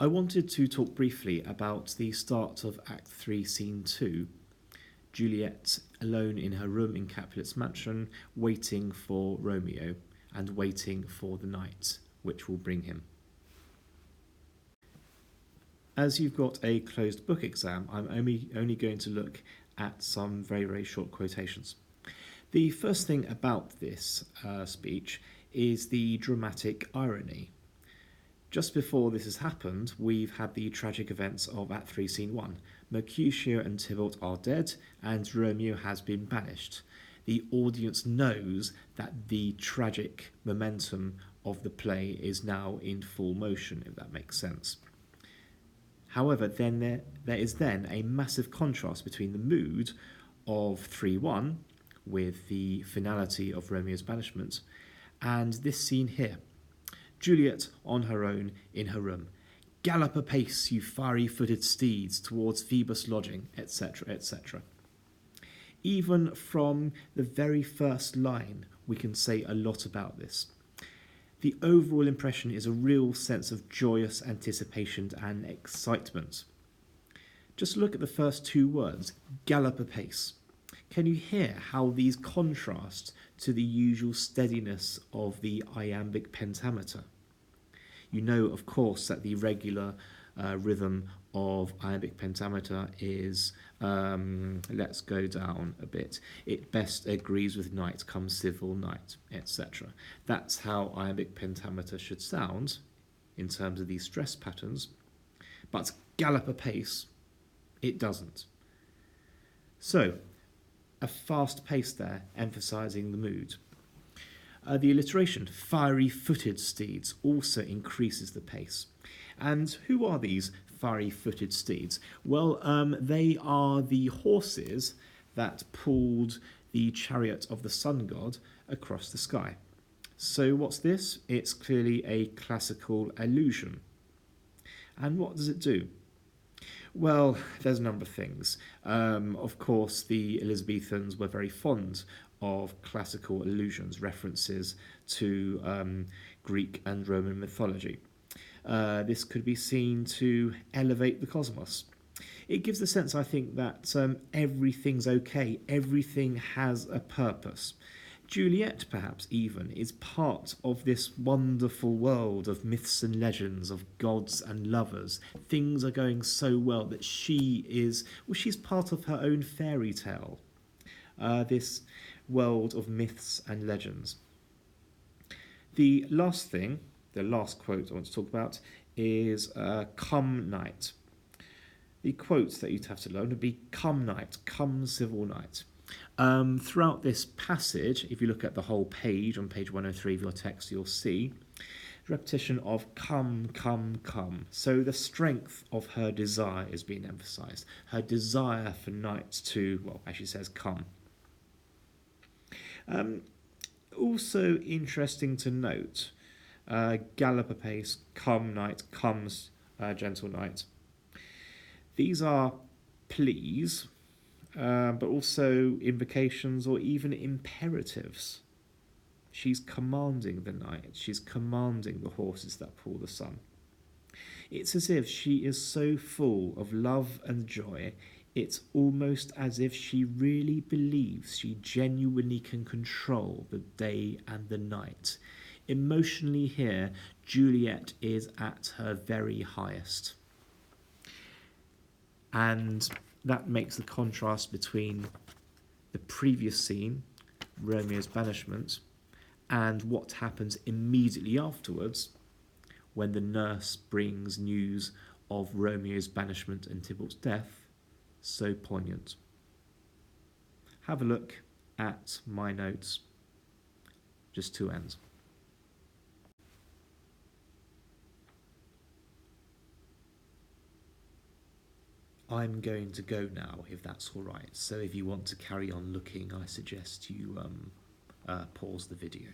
I wanted to talk briefly about the start of Act 3, Scene 2. Juliet alone in her room in Capulet's mansion, waiting for Romeo and waiting for the night which will bring him. As you've got a closed book exam, I'm only going to look at some very, very short quotations. The first thing about this speech is the dramatic irony. Just before this has happened, we've had the tragic events of Act 3, Scene 1. Mercutio and Tybalt are dead, and Romeo has been banished. The audience knows that the tragic momentum of the play is now in full motion, if that makes sense. However, then there is then a massive contrast between the mood of 3-1, with the finality of Romeo's banishment, and this scene here. Juliet on her own in her room. Gallop apace, you fiery-footed steeds, towards Phoebus' lodging, etc., etc. Even from the very first line, we can say a lot about this. The overall impression is a real sense of joyous anticipation and excitement. Just look at the first two words, gallop apace. Can you hear how these contrast to the usual steadiness of the iambic pentameter? You know, of course, that the regular rhythm of iambic pentameter is, let's go down a bit, it best agrees with night, come civil night, etc. That's how iambic pentameter should sound in terms of these stress patterns, but gallop apace, it doesn't. So, a fast pace there, emphasising the mood. The alliteration, fiery-footed steeds, also increases the pace. And who are these fiery-footed steeds? Well, they are the horses that pulled the chariot of the sun god across the sky. So what's this? It's clearly a classical allusion. And what does it do? Well, there's a number of things. Of course, the Elizabethans were very fond of classical allusions, references to Greek and Roman mythology. This could be seen to elevate the cosmos. It gives the sense, I think, that everything's okay, everything has a purpose. Juliet, perhaps even, is part of this wonderful world of myths and legends, of gods and lovers. Things are going so well that she's part of her own fairy tale. This world of myths and legends. The last quote I want to talk about is come night. The quotes that you'd have to learn would be come night, come civil night. Throughout this passage, if you look at the whole page, on page 103 of your text, you'll see repetition of come, come, come. So the strength of her desire is being emphasised. Her desire for night to, well, as she says, come. Also interesting to note, gallop apace, come night, comes gentle night. These are pleas, but also invocations or even imperatives. She's commanding the night, she's commanding the horses that pull the sun. It's as if she is so full of love and joy, it's almost as if she really believes she genuinely can control the day and the night. Emotionally here, Juliet is at her very highest. And that makes the contrast between the previous scene, Romeo's banishment, and what happens immediately afterwards when the nurse brings news of Romeo's banishment and Tybalt's death, so poignant. Have a look at my notes, just two ends. I'm going to go now, if that's all right. So if you want to carry on looking, I suggest you pause the video.